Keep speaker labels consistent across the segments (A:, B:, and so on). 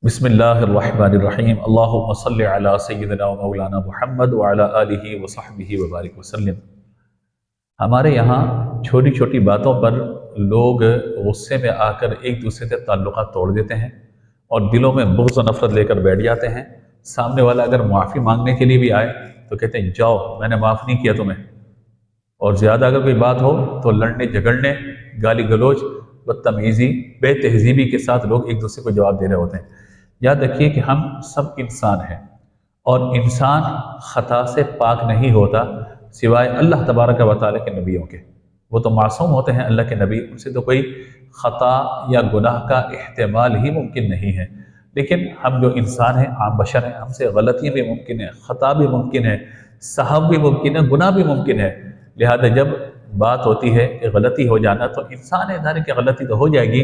A: بسم اللہ الرحمن الرحیم اللہم صلی علی سیدنا و مولانا محمد وعلی آلہ وصحبہ وبارک وسلم۔ ہمارے یہاں چھوٹی چھوٹی باتوں پر لوگ غصے میں آ کر ایک دوسرے سے تعلقات توڑ دیتے ہیں اور دلوں میں بغض و نفرت لے کر بیٹھ جاتے ہیں۔ سامنے والا اگر معافی مانگنے کے لیے بھی آئے تو کہتے ہیں جاؤ میں نے معاف نہیں کیا تمہیں، اور زیادہ اگر کوئی بات ہو تو لڑنے جھگڑنے، گالی گلوچ، بدتمیزی، بے تہذیبی کے ساتھ لوگ ایک دوسرے کو جواب دے رہے ہوتے ہیں۔ یاد رکھیے کہ ہم سب انسان ہیں اور انسان خطا سے پاک نہیں ہوتا سوائے اللہ تبارک و تعالیٰ کے نبیوں کے۔ وہ تو معصوم ہوتے ہیں اللہ کے نبی، ان سے تو کوئی خطا یا گناہ کا احتمال ہی ممکن نہیں ہے۔ لیکن ہم جو انسان ہیں، عام بشر ہیں، ہم سے غلطیاں بھی ممکن ہیں، خطا بھی ممکن ہے، سہو بھی ممکن ہے، گناہ بھی ممکن ہے۔ لہذا جب بات ہوتی ہے کہ غلطی ہو جانا تو انسان ہے ظاہر کہ غلطی تو ہو جائے گی،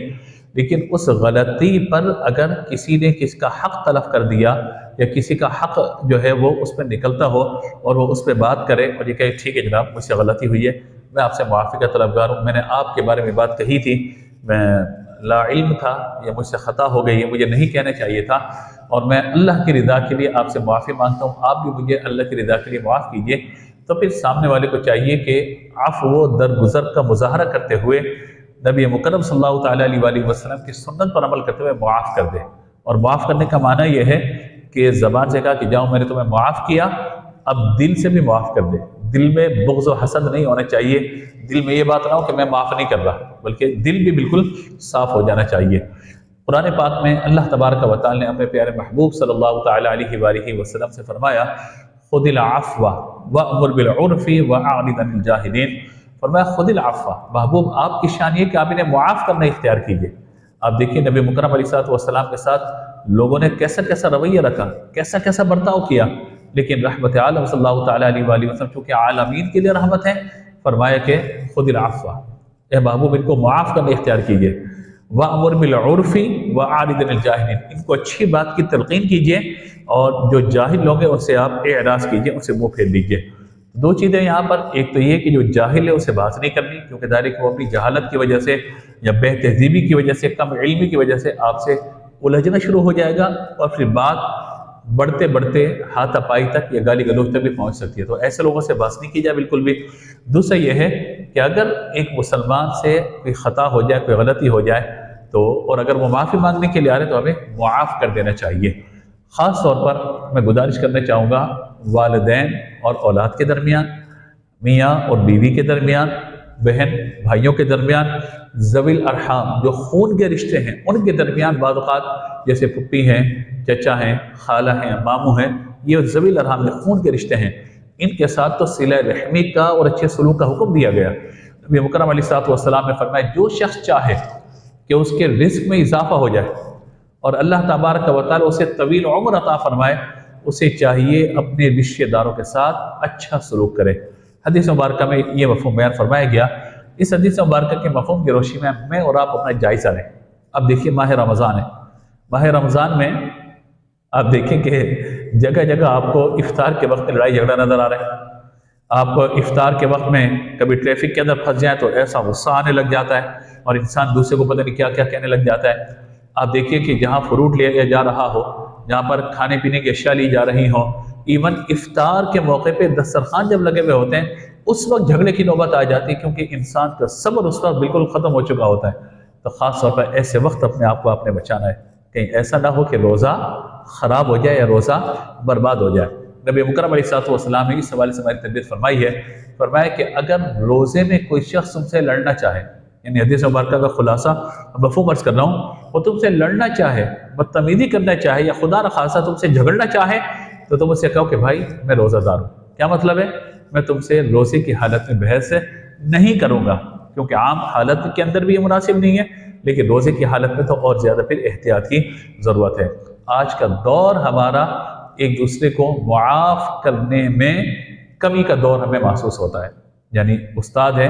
A: لیکن اس غلطی پر اگر کسی نے کسی کا حق تلف کر دیا یا کسی کا حق جو ہے وہ اس پہ نکلتا ہو اور وہ اس پہ بات کرے اور یہ کہے ٹھیک ہے جناب مجھ سے غلطی ہوئی ہے، میں آپ سے معافی کا طلبگار ہوں، میں نے آپ کے بارے میں بات کہی تھی، میں لا علم تھا یا مجھ سے خطا ہو گئی ہے، مجھے نہیں کہنا چاہیے تھا، اور میں اللہ کی رضا کے لیے آپ سے معافی مانگتا ہوں، آپ بھی مجھے اللہ کی رضا کے لیے معاف کیجئے، تو پھر سامنے والے کو چاہیے کہ عفو و درگزر کا مظاہرہ کرتے ہوئے نبی مکرم صلی اللہ تعالیٰ علیہ وآلہ وسلم کی سنت پر عمل کرتے ہوئے معاف کر دے۔ اور معاف کرنے کا معنی یہ ہے کہ زبان سے کہا کہ جاؤ میں نے تمہیں معاف کیا، اب دل سے بھی معاف کر دے۔ دل میں بغض و حسد نہیں ہونا چاہیے، دل میں یہ بات نہ ہو کہ میں معاف نہیں کر رہا، بلکہ دل بھی بالکل صاف ہو جانا چاہیے۔ قرآن پاک میں اللہ تبارک و تعالیٰ نے اپنے پیارے محبوب صلی اللہ تعالیٰ علیہ وآلہ وسلم سے فرمایا خذ العفو وأمر بالعرف وأعرض عن الجاہلین۔ فرمایا خذ العفو، محبوب آپ کی شان یہ کہ آپ انہیں معاف کرنا اختیار کیجئے۔ آپ دیکھیے نبی مکرم علیہ السلام کے ساتھ لوگوں نے کیسا کیسا رویہ رکھا، کیسا کیسا برتاؤ کیا، لیکن رحمت عالم صلی اللہ تعالیٰ علیہ وآلہ وسلم چونکہ عالمین کے لیے رحمت ہے، فرمایا کہ خذ العفو، اے محبوب ان کو معاف کرنا اختیار کیجئے، وَأْمُرْ بِالْعُرْفِ وَأَعْرِضْ عَنِ الْجَاهِلِينَ، ان کو اچھی بات کی تلقین کیجئے اور جو جاہل لوگ ہیں ان سے آپ اعراض کیجئے، ان سے منہ پھیر لیجئے۔ دو چیزیں یہاں پر، ایک تو یہ کہ جو جاہل ہے اسے بات نہیں کرنی، کیونکہ ظاہر ہے کہ وہ اپنی جہالت کی وجہ سے یا بے تہذیبی کی وجہ سے، کم علمی کی وجہ سے آپ سے الجھنا شروع ہو جائے گا اور پھر بات بڑھتے بڑھتے ہاتھا پائی تک یا گالی گلوچ تک بھی پہنچ سکتی ہے، تو ایسے لوگوں سے بات نہیں کی جائے بالکل بھی۔ دوسرا یہ ہے کہ اگر ایک مسلمان سے کوئی خطا ہو جائے، کوئی غلطی ہو جائے تو، اور اگر وہ معافی مانگنے کے لیے آ رہے تو ہمیں معاف کر دینا چاہیے۔ خاص طور پر میں گزارش کرنا چاہوں گا والدین اور اولاد کے درمیان، میاں اور بیوی کے درمیان، بہن بھائیوں کے درمیان، ذوی الارحام جو خون کے رشتے ہیں ان کے درمیان، بعض اوقات جیسے پھپھی ہیں، چچا ہیں، خالہ ہیں، ماموں ہیں، یہ ذوی الارحام خون کے رشتے ہیں، ان کے ساتھ تو صلہ رحمی کا اور اچھے سلوک کا حکم دیا گیا۔ نبی مکرم علیہ السلام نے فرمایا جو شخص چاہے کہ اس کے رزق میں اضافہ ہو جائے اور اللہ تبارک و تعالیٰ اسے طویل عمر عطا فرمائے، اسے چاہیے اپنے رشتہ داروں کے ساتھ اچھا سلوک کرے۔ حدیث مبارکہ میں یہ مفہوم بیان فرمایا گیا۔ اس حدیث مبارکہ کے مفہوم کی روشنی میں اور آپ اپنا جائزہ لیں۔ اب دیکھیے ماہ رمضان ہے، ماہ رمضان میں آپ دیکھیں کہ جگہ جگہ آپ کو افطار کے وقت لڑائی جھگڑا نظر آ رہا ہے۔ آپ افطار کے وقت میں کبھی ٹریفک کے اندر پھنس جائیں تو ایسا غصہ آنے لگ جاتا ہے اور انسان دوسرے کو پتہ نہیں کیا کیا کہنے لگ جاتا ہے۔ آپ دیکھیے کہ جہاں فروٹ لیا جا رہا ہو، جہاں پر کھانے پینے کی اشیاء لی جا رہی ہوں، ایون افطار کے موقع پہ دسترخوان جب لگے ہوئے ہوتے ہیں اس وقت جھگڑے کی نوبت آ جاتی ہے، کیونکہ انسان کا صبر اس وقت بالکل ختم ہو چکا ہوتا ہے۔ تو خاص طور پر ایسے وقت اپنے آپ کو آپ نے بچانا ہے، کہیں ایسا نہ ہو کہ روزہ خراب ہو جائے یا روزہ برباد ہو جائے۔ نبی مکرم علیہ السلام نے اس حوالے سے ہماری تربیت فرمائی ہے، فرمایا کہ اگر روزے میں کوئی شخص تم سے لڑنا چاہے، یعنی حدیث مبارکہ کا خلاصہ مفہوم عرض کر رہا ہوں، وہ تم سے لڑنا چاہے، بدتمیزی کرنا چاہے یا خدا نخواستہ تم سے جھگڑنا چاہے تو تم اس سے کہو کہ بھائی میں روزہ دار ہوں۔ کیا مطلب ہے؟ میں تم سے روزے کی حالت میں بحث نہیں کروں گا، کیونکہ عام حالت کے اندر بھی یہ مناسب نہیں ہے، لیکن روزے کی حالت میں تو اور زیادہ پھر احتیاط کی ضرورت ہے۔ آج کا دور ہمارا ایک دوسرے کو معاف کرنے میں کمی کا دور ہمیں محسوس ہوتا ہے۔ یعنی استاد ہے،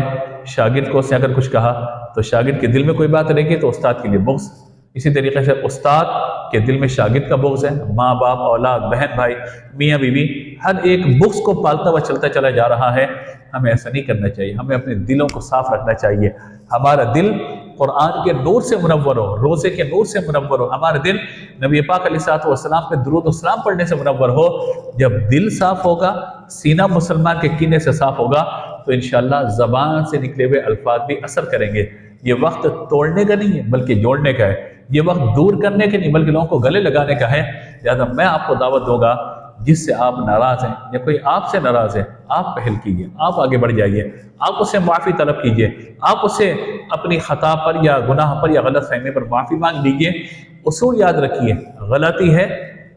A: شاگرد کو اس نے اگر کچھ کہا تو شاگرد کے دل میں کوئی بات رہے گی تو استاد کے لیے بغض، اسی طریقے سے استاد کے دل میں شاگرد کا بغض ہے، ماں باپ، اولاد، بہن بھائی، میاں بیوی، ہر ایک بغض کو پالتا ہوا چلتا چلا جا رہا ہے۔ ہمیں ایسا نہیں کرنا چاہیے، ہمیں اپنے دلوں کو صاف رکھنا چاہیے۔ ہمارا دل قرآن کے نور سے منور ہو، روزے کے نور سے منور ہو، ہمارے دل نبی پاک علیہ الصلوۃ والسلام پہ درود و سلام پڑھنے سے منور ہو۔ جب دل صاف ہوگا، سینہ مسلمان کے کینے سے صاف ہوگا، تو انشاءاللہ زبان سے نکلے ہوئے الفاظ بھی اثر کریں گے۔ یہ وقت توڑنے کا نہیں ہے بلکہ جوڑنے کا ہے، یہ وقت دور کرنے کا نہیں بلکہ لوگوں کو گلے لگانے کا ہے۔ لہٰذا میں آپ کو دعوت دوں گا، جس سے آپ ناراض ہیں یا کوئی آپ سے ناراض ہے، آپ پہل کیجئے، آپ آگے بڑھ جائیے، آپ اس سے معافی طلب کیجئے، آپ اس سے اپنی خطا پر یا گناہ پر یا غلط فہمی پر معافی مانگ لیجئے۔ اصول یاد رکھیے، غلطی ہے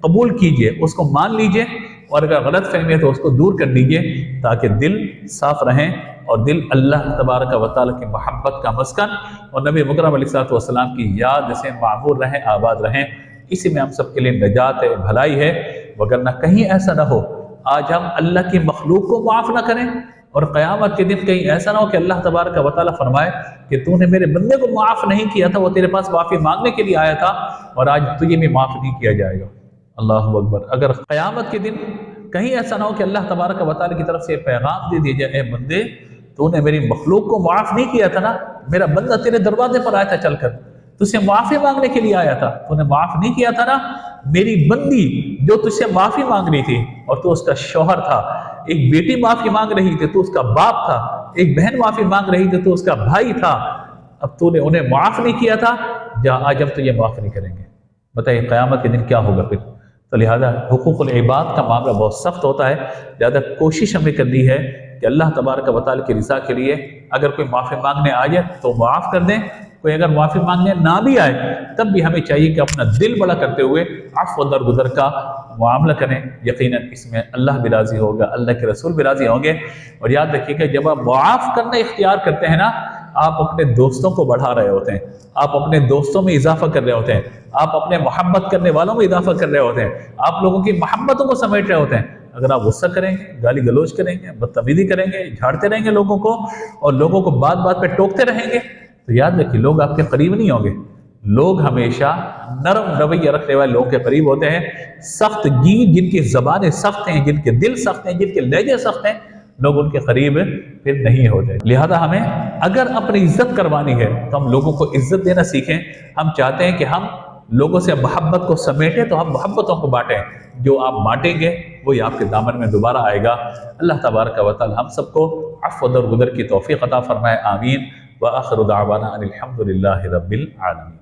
A: قبول کیجئے، اس کو مان لیجئے، اور اگر غلط فہمی ہے تو اس کو دور کر دیجئے، تاکہ دل صاف رہیں اور دل اللہ تبارک و تعالیٰ کی محبت کا مسکن اور نبی مکرم علیہ الصلوۃ والسلام کی یاد سے معمور رہیں، آباد رہیں۔ اسی میں ہم سب کے لیے نجات ہے، بھلائی ہے، وگرنہ کہیں ایسا نہ ہو آج ہم اللہ کی مخلوق کو معاف نہ کریں، اور قیامت کے دن کہیں ایسا نہ ہو کہ اللہ تبارک و تعالیٰ فرمائے کہ تو نے میرے بندے کو معاف نہیں کیا تھا، وہ تیرے پاس معافی مانگنے کے لیے آیا تھا اور آج تجھے بھی معاف نہیں کیا جائے گا۔ اللہ اکبر۔ اگر قیامت کے دن کہیں ایسا نہ ہو کہ اللہ تبارک و تعالیٰ کی طرف سے پیغام دے دیا جائے، اے بندے تو نے میری مخلوق کو معاف نہیں کیا تھا نا، میرا بندہ تیرے دروازے پر آیا تھا چل کر، تجھ سے معافی مانگنے کے لیے آیا تھا، تو نے معاف نہیں کیا تھا نا، میری بندی جو تجھ سے معافی مانگ رہی تھی اور تو اس کا شوہر تھا، ایک بیٹی معافی مانگ رہی تھی تو اس کا باپ تھا، ایک بہن معافی مانگ رہی تھی تو اس کا بھائی تھا، اب تو نے انہیں معاف نہیں کیا تھا، جا آج ہم تجھے معاف نہیں کریں گے۔ بتائیے قیامت کے دن کیا ہوگا پھر؟ تو لہذا حقوق العباد کا معاملہ بہت سخت ہوتا ہے، لہذا کوشش ہمیں کرنی ہے کہ اللہ تبارک و تعالیٰ کی رضا کے لیے اگر کوئی معافی مانگنے آ جائے تو معاف کر دیں، کوئی اگر معافی مانگنے نہ بھی آئے تب بھی ہمیں چاہیے کہ اپنا دل بڑا کرتے ہوئے عفو و درگزر کا معاملہ کریں۔ یقیناً اس میں اللہ بھی راضی ہوگا، اللہ کے رسول بھی راضی ہوں گے۔ اور یاد رکھیے کہ جب آپ معاف کرنا اختیار کرتے ہیں نا، آپ اپنے دوستوں کو بڑھا رہے ہوتے ہیں، آپ اپنے دوستوں میں اضافہ کر رہے ہوتے ہیں، آپ اپنے محبت کرنے والوں میں اضافہ کر رہے ہوتے ہیں، آپ لوگوں کی محبتوں کو سمیٹ رہے ہوتے ہیں۔ اگر آپ غصہ کریں گے، گالی گلوچ کریں گے، بدتمیزی کریں گے، جھاڑتے رہیں گے لوگوں کو اور لوگوں کو بات بات پہ ٹوکتے رہیں گے، تو یاد رکھیے لوگ آپ کے قریب نہیں ہوں گے۔ لوگ ہمیشہ نرم رویہ رکھنے والے لوگوں کے قریب ہوتے ہیں۔ سخت گی جن کی زبانیں سخت ہیں، جن کے دل سخت ہیں، جن کے لہجے سخت ہیں، لوگ ان کے قریب پھر نہیں ہوتے۔ لہذا ہمیں اگر اپنی عزت کروانی ہے تو ہم لوگوں کو عزت دینا سیکھیں۔ ہم چاہتے ہیں کہ ہم لوگوں سے محبت کو سمیٹیں تو ہم محبتوں کو بانٹیں، جو آپ بانٹیں گے وہی آپ کے دامن میں دوبارہ آئے گا۔ اللہ تبارک و تعالی ہم سب کو عفو و درگزر کی توفیق عطا فرمائے، آمین۔ وآخر دعوانا ان الحمد للہ رب العالمین۔